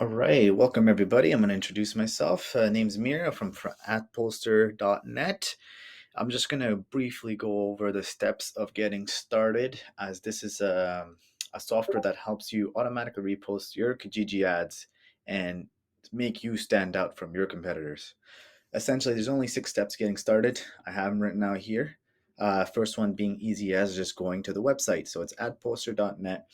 All right, welcome everybody. I'm going to introduce myself. Name's Mira from Adposter.net. I'm just going to briefly go over the steps of getting started, as this is a software that helps you automatically repost your Kijiji ads and make you stand out from your competitors. Essentially, there's only 6 steps getting started. I have them written out here. First one being easy as just going to the website. So it's adposter.net.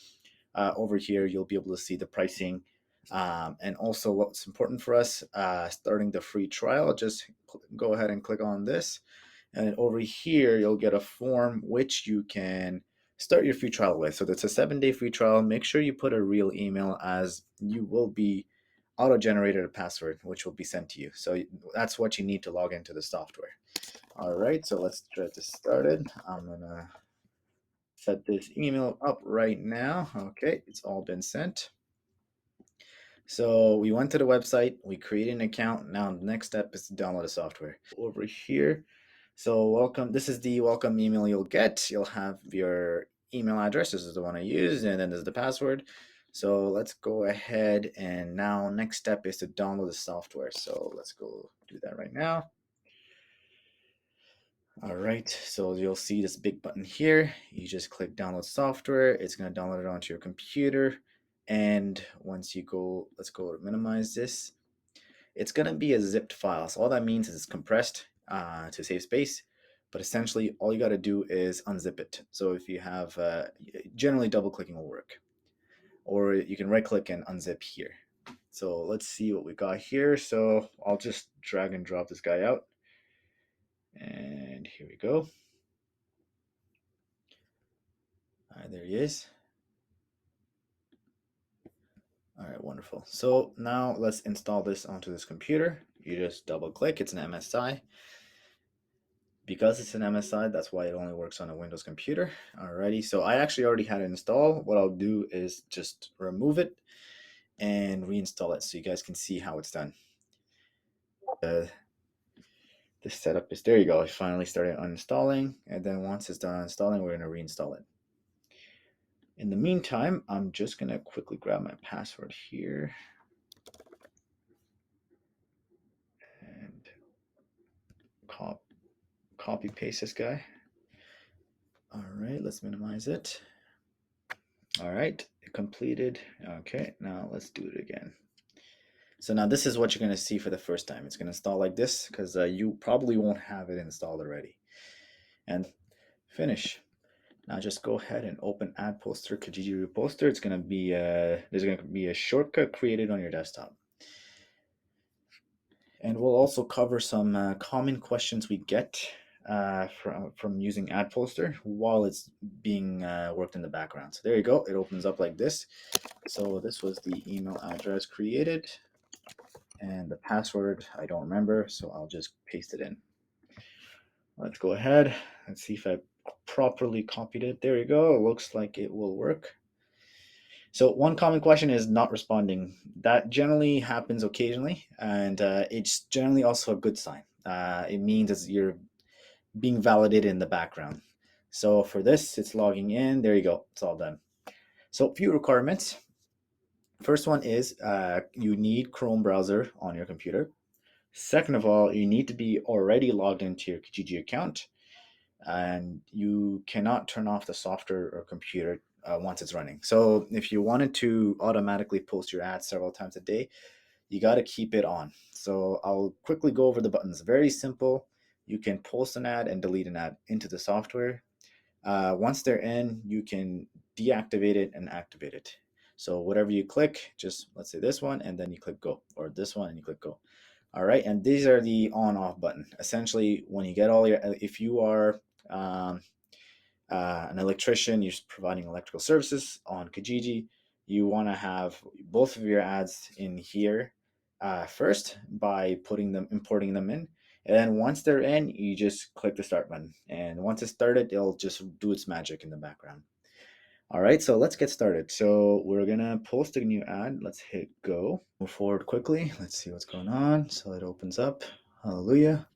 Over here, you'll be able to see the pricing. And also, what's important for us, starting the free trial, just go ahead and click on this. And over here, you'll get a form which you can start your free trial with. So that's a 7-day free trial. Make sure you put a real email, as you will be auto-generated a password which will be sent to you. So that's what you need to log into the software. All right, so let's get this started. I'm gonna set this email up right now. Okay, it's all been sent. So we went to the website, we created an account. Now the next step is to download the software. Over here, so welcome, this is the welcome email you'll get. You'll have your email address, this is the one I used, and then there's the password. So let's go ahead, and now next step is to download the software. So let's go do that right now. All right, so you'll see this big button here. You just click download software. It's going to download it onto your computer. And once you go, let's go to minimize this. It's going to be a zipped file. So all that means is it's compressed to save space. But essentially, all you got to do is unzip it. So if you have, generally double clicking will work. Or you can right click and unzip here. So let's see what we got here. So I'll just drag and drop this guy out. And here we go. All right, there he is. All right, wonderful. So now let's install this onto this computer. You just double click, it's an MSI. Because it's an MSI, that's why it only works on a Windows computer. Alrighty, so I actually already had it installed. What I'll do is just remove it and reinstall it so you guys can see how it's done. The setup is, there you go. I finally started uninstalling, and then once it's done uninstalling, we're gonna reinstall it. In the meantime, I'm just gonna quickly grab my password here. And copy paste this guy. All right, let's minimize it. All right, completed. Okay, now let's do it again. So now this is what you're going to see for the first time. It's going to install like this because you probably won't have it installed already. And finish. Now just go ahead and open Adposter Kijiji Reposter. It's going to be there's going to be a shortcut created on your desktop. And we'll also cover some common questions we get from using Adposter while it's being worked in the background. So there you go. It opens up like this. So this was the email address created, and the password I don't remember, so I'll just paste it in. Let's go ahead and see if I properly copied it. There you go. It looks like it will work. So one common question is not responding. That generally happens occasionally, and it's generally also a good sign. It means that you're being validated in the background. So for this, it's logging in. There you go. It's all done. So a few requirements. First one is you need Chrome browser on your computer. Second of all, you need to be already logged into your Kijiji account, and you cannot turn off the software or computer once it's running. So if you wanted to automatically post your ads several times a day, you got to keep it on. So I'll quickly go over the buttons. Very simple. You can post an ad and delete an ad into the software. Once they're in, you can deactivate it and activate it. So whatever you click, just let's say this one, and then you click go, or this one and you click go. All right, and these are the on-off button. Essentially, when you get all your, if you are an electrician, you're providing electrical services on Kijiji, you want to have both of your ads in here first by importing them in. And then once they're in, you just click the start button. And once it's started, it'll just do its magic in the background. All right, so let's get started. So we're gonna post a new ad. Let's hit go. Move forward quickly. Let's see what's going on. So it opens up. Hallelujah.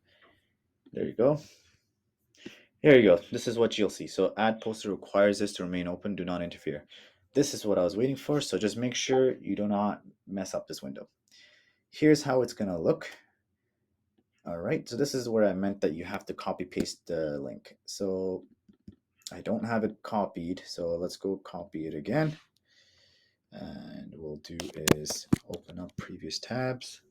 There you go. Here you go. This is what you'll see. So ad poster requires this to remain open. Do not interfere. This is what I was waiting for. So just make sure you do not mess up this window. Here's how it's gonna look. All right, so this is where I meant that you have to copy paste the link. So I don't have it copied, so let's go copy it again. And we'll do is open up previous tabs.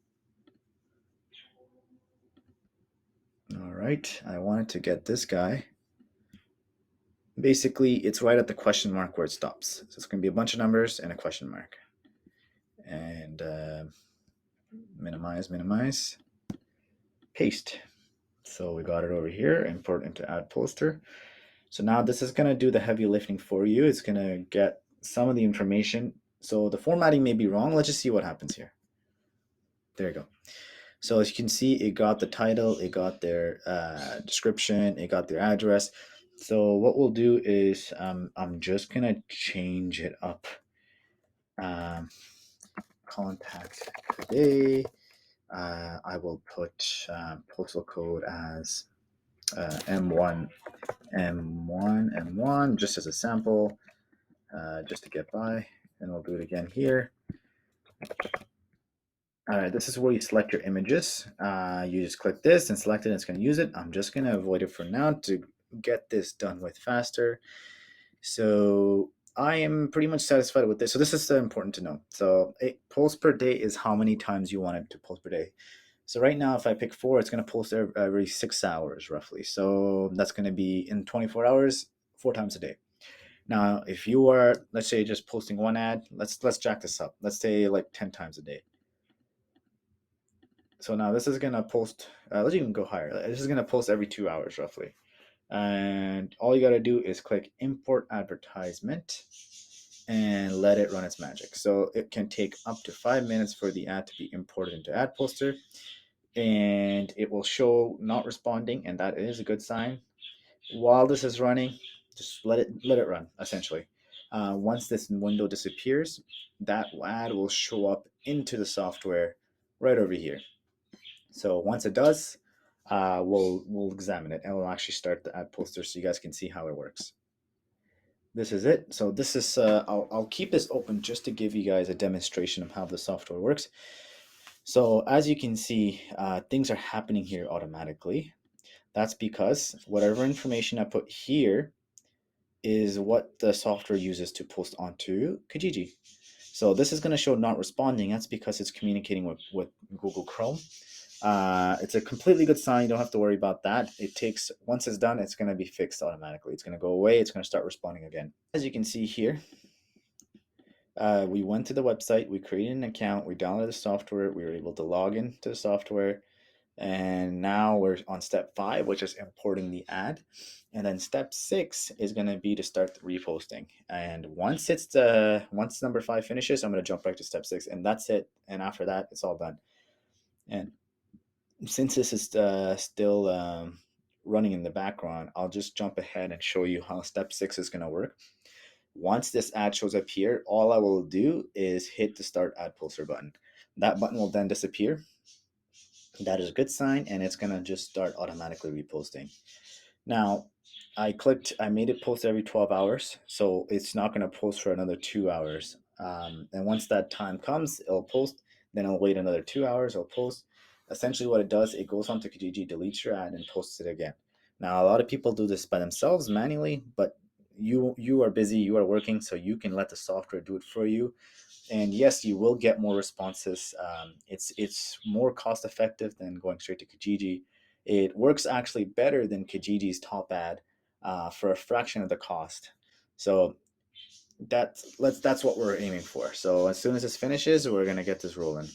All right, I wanted to get this guy. Basically, it's right at the question mark where it stops. So it's going to be a bunch of numbers and a question mark. And minimize, paste. So we got it over here, import into Adposter. So now this is going to do the heavy lifting for you. It's going to get some of the information. So the formatting may be wrong. Let's just see what happens here. There you go. So as you can see, it got the title, it got their description, it got their address. So what we'll do is I'm just going to change it up. Contact today. I will put postal code as M1, M1, M1, just as a sample, just to get by. And we'll do it again here. All right, this is where you select your images. You just click this and select it, and it's going to use it. I'm just going to avoid it for now to get this done with faster. So I am pretty much satisfied with this. So this is important to know. So posts per day is how many times you want it to post per day. So right now, if I pick 4, it's going to post every 6 hours roughly. So that's going to be in 24 hours, 4 times a day. Now, if you are, let's say, just posting one ad, let's jack this up. Let's say like 10 times a day. So now this is gonna post. Let's even go higher. This is gonna post every 2 hours roughly, and all you gotta do is click import advertisement and let it run its magic. So it can take up to 5 minutes for the ad to be imported into Adposter, and it will show not responding, and that is a good sign. While this is running, just let it run. Essentially, once this window disappears, that ad will show up into the software right over here. So once it does, we'll examine it and we'll actually start the ad poster so you guys can see how it works. This is it. So this is I'll keep this open just to give you guys a demonstration of how the software works. So as you can see, things are happening here automatically. That's because whatever information I put here is what the software uses to post onto Kijiji. So this is going to show not responding. That's because it's communicating with Google Chrome. It's a completely good sign. You don't have to worry about that. It takes, once it's done, it's going to be fixed automatically. It's going to go away. It's going to start responding again. As you can see here, we went to the website, we created an account, we downloaded the software, we were able to log in to the software, and now we're on step 5, which is importing the ad. And then step 6 is going to be to start the reposting. And once number 5 finishes, I'm going to jump back to step 6, and that's it. And after that, it's all done. And since this is still running in the background, I'll just jump ahead and show you how step 6 is going to work. Once this ad shows up here, all I will do is hit the start ad poster button. That button will then disappear. That is a good sign, and it's going to just start automatically reposting. Now, I made it post every 12 hours, so it's not going to post for another 2 hours. And once that time comes, it'll post, then I'll wait another 2 hours, it'll post. Essentially, what it does, it goes onto Kijiji, deletes your ad, and posts it again. Now, a lot of people do this by themselves manually, but you are busy, you are working, so you can let the software do it for you. And yes, you will get more responses. It's more cost effective than going straight to Kijiji. It works actually better than Kijiji's top ad for a fraction of the cost. So that's what we're aiming for. So as soon as this finishes, we're gonna get this rolling.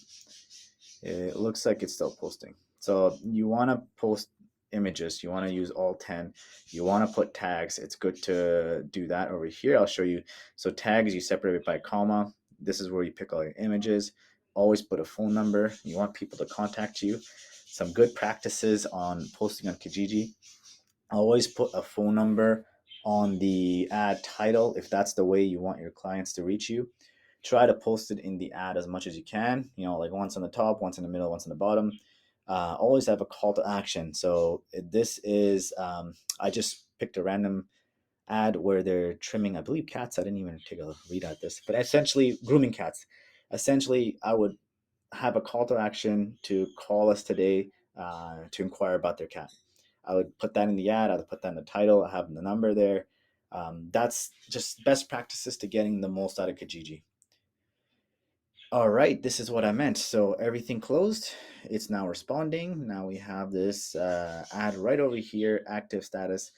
It looks like it's still posting. So you want to post images. You want to use all 10. You want to put tags. It's good to do that over here. I'll show you. So tags, you separate it by comma. This is where you pick all your images. Always put a phone number. You want people to contact you. Some good practices on posting on Kijiji. Always put a phone number on the ad title if that's the way you want your clients to reach you. Try to post it in the ad as much as you can, like once on the top, once in the middle, once on the bottom. Always have a call to action. So this is I just picked a random ad where they're trimming, I believe, cats. I didn't even take a read at this, but essentially grooming cats. Essentially, I would have a call to action to call us today to inquire about their cat. I would put that in the ad. I would put that in the title. I have the number there. That's just best practices to getting the most out of Kijiji. All right, this is what I meant. So everything closed. It's now responding. Now we have this ad right over here, active status,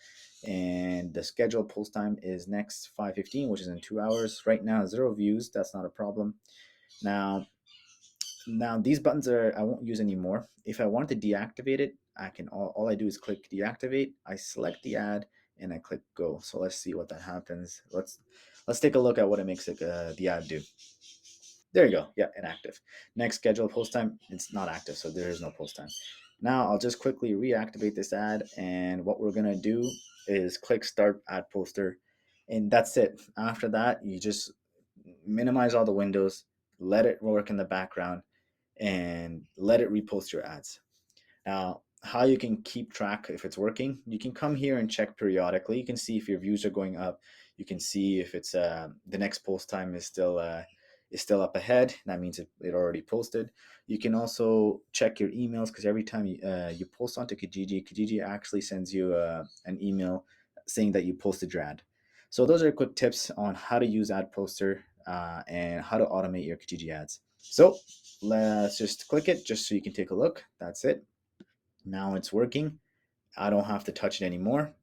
and the scheduled post time is next 5:15, which is in 2 hours. Right now, 0 views. That's not a problem. Now, now these buttons are I won't use anymore. If I want to deactivate it, I can. All I do is click deactivate. I select the ad and I click go. So let's see what that happens. Let's take a look at what it makes it the ad do. There you go. Yeah, inactive. Next scheduled post time. It's not active, so there is no post time. Now I'll just quickly reactivate this ad, and what we're gonna do is click start ad poster, and that's it. After that, you just minimize all the windows, let it work in the background, and let it repost your ads. Now, how you can keep track if it's working, you can come here and check periodically. You can see if your views are going up. You can see if it's the next post time is still up ahead. That means it already posted. You can also check your emails because every time you post onto Kijiji, Kijiji actually sends you an email saying that you posted your ad. So those are quick tips on how to use Adposter and how to automate your Kijiji ads. So let's just click it just so you can take a look. That's it. Now it's working. I don't have to touch it anymore.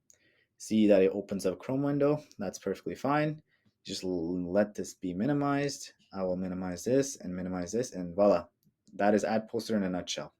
See that it opens up Chrome window. That's perfectly fine. Just let this be minimized. I will minimize this, and voila. That is Adposter in a nutshell.